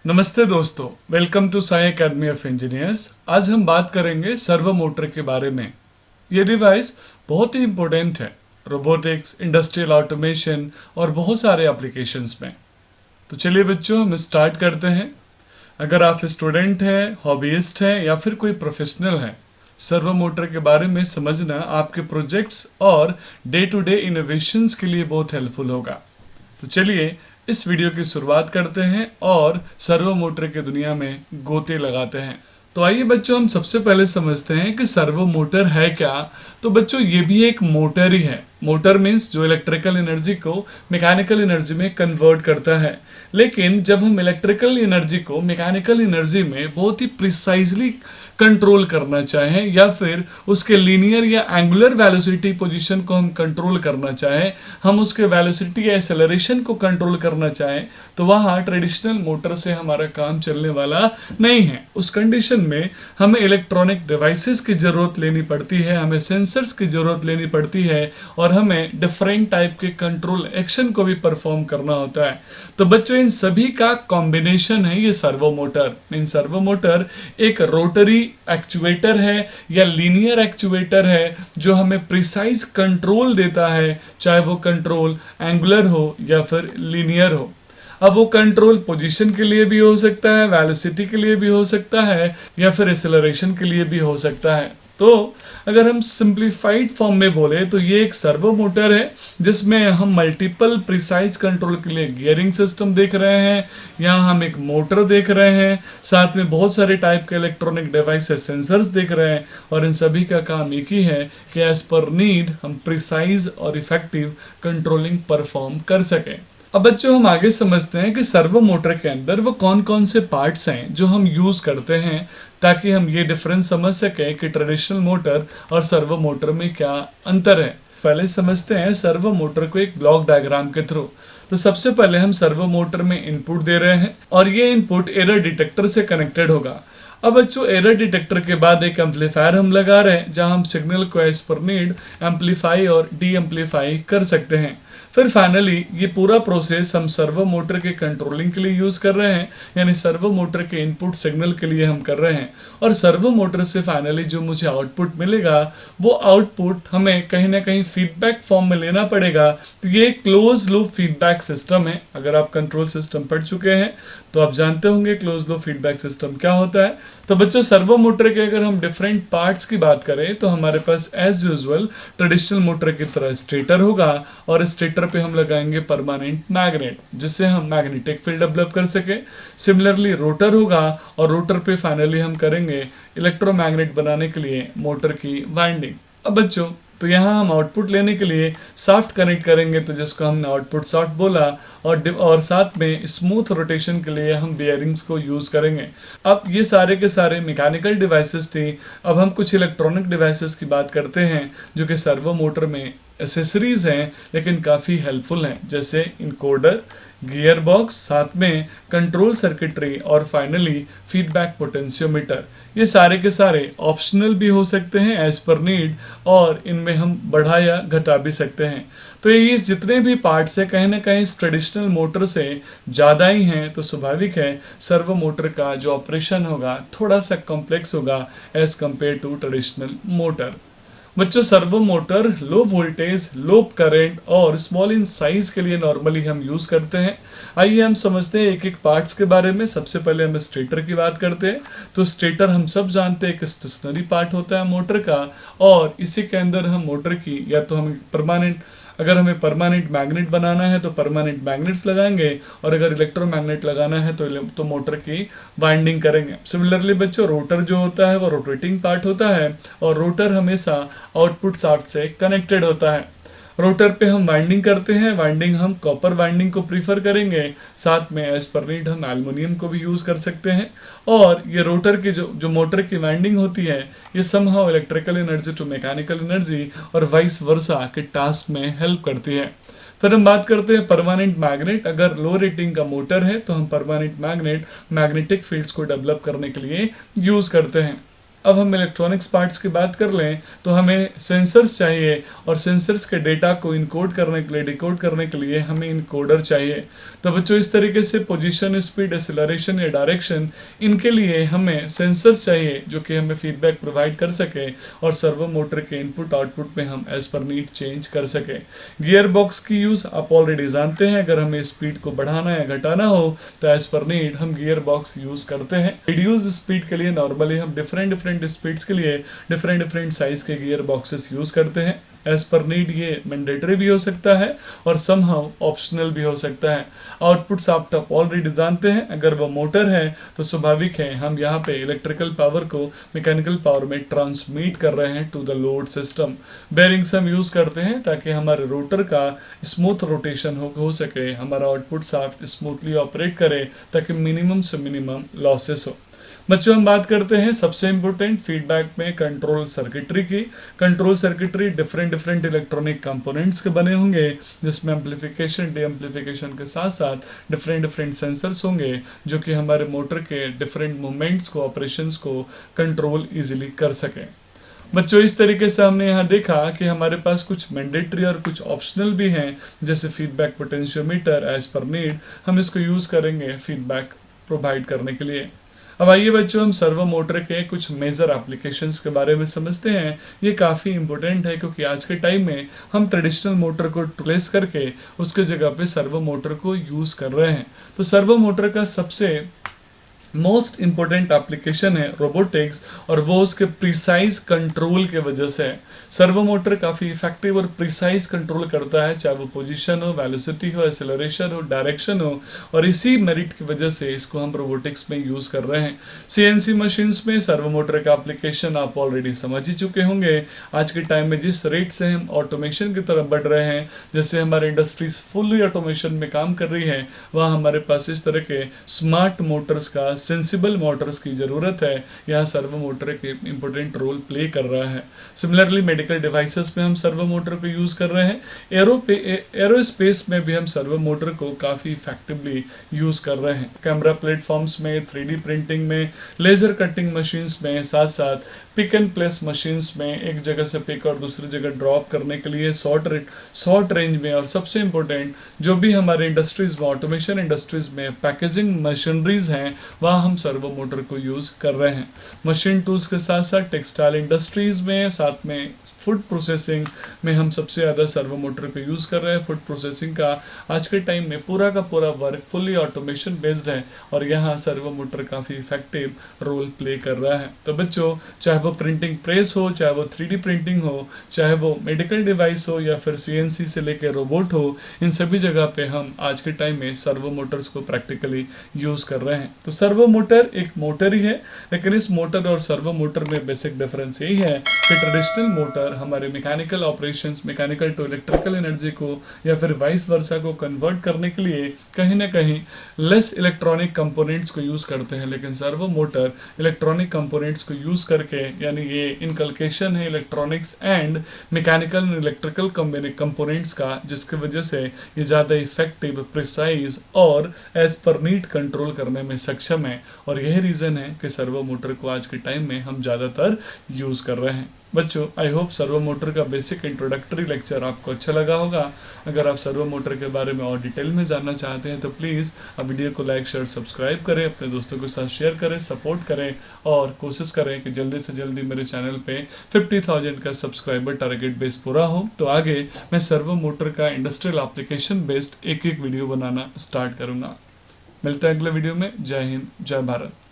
नमस्ते दोस्तों, welcome to Sai academy of engineers. आज हम बात करेंगे सर्वो मोटर के बारे में। ये डिवाइस बहुत ही इम्पोर्टेंट है रोबोटिक्स, इंडस्ट्रियल ऑटोमेशन और बहुत सारे एप्लीकेशंस में। तो चलिए बच्चों, हम स्टार्ट करते हैं। अगर आप स्टूडेंट हैं, हॉबीइस्ट हैं या फिर कोई प्रोफेशनल हैं, सर्वो मोटर के बारे में समझना आपके प्रोजेक्ट्स और डे टू डे इनोवेशंस के लिए बहुत हेल्पफुल होगा। तो चलिए इस वीडियो की शुरुआत करते हैं और सर्वो मोटर की दुनिया में गोते लगाते हैं। तो आइए बच्चों, हम सबसे पहले समझते हैं कि सर्वो मोटर है क्या। तो बच्चों, ये भी एक मोटर ही है। मोटर मीन्स जो इलेक्ट्रिकल एनर्जी को मैकेनिकल एनर्जी में कन्वर्ट करता है। लेकिन जब हम इलेक्ट्रिकल एनर्जी को मैकेनिकल एनर्जी में बहुत ही प्रिसाइजली कंट्रोल करना चाहें या फिर उसके लीनियर या एंगुलर वेलोसिटी पोजीशन को हम कंट्रोल करना चाहें, हम उसके वेलोसिटी या एक्सेलरेशन को कंट्रोल करना चाहें, तो वहाँ ट्रेडिशनल मोटर से हमारा काम चलने वाला नहीं है। उस कंडीशन में हमें इलेक्ट्रॉनिक डिवाइसेस की ज़रूरत लेनी पड़ती है, हमें सेंसर्स की ज़रूरत लेनी पड़ती है और हमें डिफरेंट टाइप के कंट्रोल एक्शन को भी परफॉर्म करना होता है। तो बच्चों, इन सभी का कॉम्बिनेशन है ये सर्वो मोटर। इन सर्वो मोटर एक रोटरी एक्चुएटर है या लीनियर एक्चुएटर है जो हमें प्रिसाइज कंट्रोल देता है, चाहे वो कंट्रोल एंगुलर हो या फिर लीनियर हो। अब वो कंट्रोल पोजीशन के लिए भी हो सकता है, वेलोसिटी के लिए भी हो सकता है या फिर एक्सेलरेशन के लिए भी हो सकता है। तो अगर हम सिंप्लीफाइड फॉर्म में बोले तो ये एक सर्वो मोटर है जिसमें हम मल्टीपल प्रिसाइज कंट्रोल के लिए गियरिंग सिस्टम देख रहे हैं। यहाँ हम एक मोटर देख रहे हैं, साथ में बहुत सारे टाइप के इलेक्ट्रॉनिक डिवाइसेस, सेंसर्स देख रहे हैं और इन सभी का काम एक ही है कि एज पर नीड हम प्रिसाइज और इफेक्टिव कंट्रोलिंग परफॉर्म कर सकें। अब बच्चों, हम आगे समझते हैं कि सर्वो मोटर के अंदर वो कौन कौन से पार्ट्स हैं जो हम यूज करते हैं ताकि हम ये डिफरेंस समझ सकें कि ट्रेडिशनल मोटर और सर्वो मोटर में क्या अंतर है। पहले समझते हैं सर्वो मोटर को एक ब्लॉक डायग्राम के थ्रू। तो सबसे पहले हम सर्वो मोटर में इनपुट दे रहे हैं और ये इनपुट एरर डिटेक्टर से कनेक्टेड होगा। अब बच्चों, एरर डिटेक्टर के बाद एक एम्पलीफायर हम लगा रहे हैं जहां हम सिग्नल को एज पर नीड एम्पलीफाई और डी एम्पलीफाई कर सकते हैं। फिर फाइनली ये पूरा प्रोसेस हम सर्वो मोटर के कंट्रोलिंग के लिए यूज कर रहे हैं, यानी सर्वो मोटर के इनपुट सिग्नल के लिए हम कर रहे हैं। और सर्वो मोटर से फाइनली जो मुझे आउटपुट मिलेगा वो आउटपुट हमें कहीं ना कहीं फीडबैक फॉर्म में लेना पड़ेगा। तो ये क्लोज लूप फीडबैक सिस्टम है। अगर आप कंट्रोल सिस्टम पढ़ चुके हैं तो आप जानते होंगे क्लोज लूप फीडबैक सिस्टम क्या होता है। तो बच्चों, सर्वो मोटर के अगर हम डिफरेंट पार्ट्स की बात करें तो हमारे पास एज यूजुअल ट्रेडिशनल मोटर की तरह स्टेटर होगा और स्टेटर पे हम लगाएंगे परमानेंट मैग्नेट जिससे हम मैग्नेटिक फील्ड डेवलप कर सके। सिमिलरली रोटर होगा और रोटर पे फाइनली हम करेंगे इलेक्ट्रोमैग्नेट बनाने के लिए मोटर की वाइंडिंग। अब बच्चों, तो यहाँ हम आउटपुट लेने के लिए शाफ्ट कनेक्ट करेंगे, तो जिसको हमने आउटपुट शाफ्ट बोला, और साथ में स्मूथ रोटेशन के लिए हम बियरिंग्स को यूज करेंगे। अब ये सारे के सारे मैकेनिकल डिवाइसेस थी। अब हम कुछ इलेक्ट्रॉनिक डिवाइसेस की बात करते हैं जो कि सर्वो मोटर में एसेसरीज हैं लेकिन काफ़ी हेल्पफुल हैं, जैसे इनकोडर, गियर बॉक्स, साथ में कंट्रोल सर्किटरी और फाइनली फीडबैक पोटेंशियोमीटर। ये सारे के सारे ऑप्शनल भी हो सकते हैं एज पर नीड और इनमें हम बढ़ा या घटा भी सकते हैं। तो ये जितने भी पार्ट्स हैं कहीं ना कहीं ट्रेडिशनल मोटर से ज़्यादा ही हैं, तो स्वाभाविक है सर्वो मोटर का जो ऑपरेशन होगा थोड़ा सा कॉम्प्लेक्स होगा as compared to traditional motor. बच्चों, servo motor low voltage, low current और स्मॉल इन साइज के लिए नॉर्मली हम यूज करते हैं। आइए हम समझते हैं एक एक पार्ट्स के बारे में। सबसे पहले हम स्टेटर की बात करते हैं। तो स्टेटर हम सब जानते हैं एक स्टेशनरी पार्ट होता है मोटर का और इसी के अंदर हम मोटर की या तो हम परमानेंट, अगर हमें परमानेंट मैग्नेट बनाना है तो परमानेंट मैग्नेट्स लगाएंगे और अगर इलेक्ट्रोमैग्नेट लगाना है तो मोटर की वाइंडिंग करेंगे। सिमिलरली बच्चों, रोटर जो होता है वो रोटेटिंग पार्ट होता है और रोटर हमेशा आउटपुट शाफ्ट से कनेक्टेड होता है। रोटर पे हम वाइंडिंग करते हैं, वाइंडिंग हम कॉपर वाइंडिंग को प्रीफर करेंगे, साथ में एज पर नीड हम एल्युमिनियम को भी यूज कर सकते हैं। और ये रोटर की जो मोटर की वाइंडिंग होती है ये somehow electrical energy to mechanical energy और वाइस वर्सा के टास्क में हेल्प करती है। फिर हम बात करते हैं परमानेंट मैग्नेट। अगर लो रेटिंग का मोटर है तो हम परमानेंट मैग्नेट मैग्नेटिक फील्ड्स को डेवलप करने के लिए यूज करते हैं। अब हम इलेक्ट्रॉनिक्स पार्ट्स की बात कर लें तो हमें सेंसर्स चाहिए, और सेंसर्स के डेटा को इनकोड करने के लिए, डिकोड करने के लिए हमें इनकोडर चाहिए। तो बच्चों इस तरीके से पोजीशन, स्पीड, एक्सेलरेशन या डायरेक्शन, इनके लिए हमें सेंसर्स चाहिए जो कि हमें फीडबैक प्रोवाइड कर सके और सर्वो मोटर के इनपुट आउटपुट में हम एज पर नीड चेंज कर सके। गियर बॉक्स की यूज़ आप ऑलरेडी जानते हैं। अगर हमें स्पीड को बढ़ाना या घटाना हो तो एज पर नीड हम गियर बॉक्स यूज़ करते हैं। रिड्यूस स्पीड के लिए नॉर्मली हम डिफरेंट स्पीड्स के लिए डिफरेंट साइज के गियर बॉक्सेस यूज़ करते हैं। एज पर नीड ये मैंडेटरी भी हो सकता है और समहाउ ऑप्शनल भी हो सकता है। आउटपुट्स आप ऑलरेडी जानते हैं। अगर वो मोटर है तो स्वाभाविक है हम यहाँ पे इलेक्ट्रिकल पावर को मैकेनिकल पावर में ट्रांसमिट कर रहे हैं to the load system. Bearings हम यूज़ करते हैं ताकि हमारे रोटर का स्मूथ रोटेशन हो सके, हमारा आउटपुट साफ स्मूथली ऑपरेट करे ताकि मिनिमम से मिनिमम लॉसेस हो। बच्चों हम बात करते हैं सबसे इंपॉर्टेंट फीडबैक में कंट्रोल सर्किटरी की। Control circuitry different electronic components के बने होंगे, जिसमें एम्पलीफिकेशन, डी एम्पलीफिकेशन के साथ साथ डिफरेंट सेंसर्स होंगे जो कि हमारे मोटर के डिफरेंट मूवमेंट्स को, ऑपरेशंस को कंट्रोल इजीली कर सके। बच्चों इस तरीके से हमने यहाँ देखा कि हमारे पास कुछ मैंडेटरी और कुछ ऑप्शनल भी हैं, जैसे feedback potentiometer. As per need हम इसको यूज़ करेंगे फीडबैक प्रोवाइड करने के लिए। अब आइए बच्चों हम सर्वो मोटर के कुछ मेजर एप्लीकेशंस के बारे में समझते हैं। ये काफ़ी इंपॉर्टेंट है क्योंकि आज के टाइम में हम ट्रेडिशनल मोटर को रिप्लेस करके उसके जगह पे सर्वो मोटर को यूज़ कर रहे हैं। तो सर्वो मोटर का सबसे मोस्ट इम्पोर्टेंट एप्लीकेशन है रोबोटिक्स, और वो उसके प्रिसाइज कंट्रोल के वजह से है। सर्वो मोटर काफ़ी इफेक्टिव और प्रिसाइज कंट्रोल करता है, चाहे वो पोजीशन हो, वेलोसिटी हो, एक्सेलरेशन हो, डायरेक्शन हो, और इसी मेरिट की वजह से इसको हम रोबोटिक्स में यूज़ कर रहे हैं। सीएनसी मशीन्स में सर्वो मोटर का एप्लीकेशन आप ऑलरेडी समझ ही चुके होंगे। आज के टाइम में जिस रेट से हम ऑटोमेशन की तरफ बढ़ रहे हैं, जैसे हमारे इंडस्ट्रीज फुल्ली ऑटोमेशन में काम कर रही है, वहाँ हमारे पास इस तरह के स्मार्ट मोटर्स का, सेंसिबल मोटर्स की ज़रूरत है। यहाँ सर्वो मोटर एक इंपॉर्टेंट रोल प्ले कर रहा है। सिमिलरली मेडिकल डिवाइसेस में हम सर्वो मोटर को यूज़ कर रहे हैं। एरोस्पेस में भी हम सर्वो मोटर को काफ़ी इफेक्टिवली यूज़ कर रहे हैं। कैमरा प्लेटफॉर्म्स में, 3D प्रिंटिंग में, लेज़र कटिंग मशीन्स में, साथ साथ पिक एंड प्लेस मशीन्स में, एक जगह से पिक और दूसरी जगह ड्रॉप करने के लिए शॉर्ट रेंज में, और सबसे इम्पोर्टेंट जो भी हमारे इंडस्ट्रीज़ में, ऑटोमेशन इंडस्ट्रीज़ में पैकेजिंग मशीनरीज हैं, वहाँ हम सर्वो मोटर को यूज़ कर रहे हैं। मशीन टूल्स के साथ साथ टेक्सटाइल इंडस्ट्रीज़ में, साथ में फूड प्रोसेसिंग में हम सबसे ज़्यादा सर्वो मोटर को यूज़ कर रहे हैं। फूड प्रोसेसिंग का आज के टाइम में पूरा का पूरा वर्क फुल्ली ऑटोमेशन बेस्ड है, और यहाँ सर्वो मोटर काफ़ी इफेक्टिव रोल प्ले कर रहा है। तो बच्चों, चाहे वो प्रिंटिंग प्रेस हो, चाहे वो 3D प्रिंटिंग हो, चाहे वो मेडिकल डिवाइस हो, या फिर CNC से लेकर रोबोट हो, इन सभी जगह पे हम आज के टाइम में सर्वो मोटर्स को प्रैक्टिकली यूज़ कर रहे हैं। तो सर्वो मोटर एक मोटर ही है, लेकिन इस मोटर और सर्वो मोटर में बेसिक डिफरेंस यही है कि ट्रेडिशनल मोटर हमारे mechanical operations, mechanical to electrical energy को या फिर वाइस वर्सा को कन्वर्ट करने के लिए कहीं ना कहीं लेस इलेक्ट्रॉनिक कंपोनेंट्स को यूज़ करते हैं, लेकिन सर्वो मोटर इलेक्ट्रॉनिक कंपोनेंट्स को यूज़ करके, यानी ये इनकलकेशन है electronics and mechanical and electrical components का, जिसकी वजह से ये ज़्यादा इफेक्टिव, प्रिसाइज और एज पर नीड कंट्रोल करने में सक्षम है। और यही रीज़न है कि सर्वो मोटर को आज के टाइम में हम ज़्यादातर यूज़ कर रहे हैं। बच्चों, आई होप सर्वो मोटर का बेसिक इंट्रोडक्टरी लेक्चर आपको अच्छा लगा होगा। अगर आप सर्वो मोटर के बारे में और डिटेल में जानना चाहते हैं तो प्लीज़ आप वीडियो को लाइक, शेयर, सब्सक्राइब करें, अपने दोस्तों के साथ शेयर करें, सपोर्ट करें, और कोशिश करें कि जल्दी से जल्दी मेरे चैनल पे 50,000 का सब्सक्राइबर टारगेट बेस पूरा हो, तो आगे मैं सर्वो मोटर का इंडस्ट्रियल एप्लीकेशन बेस्ड एक वीडियो बनाना स्टार्ट करूँगा। मिलते हैं अगले वीडियो में। जय हिंद, जय भारत।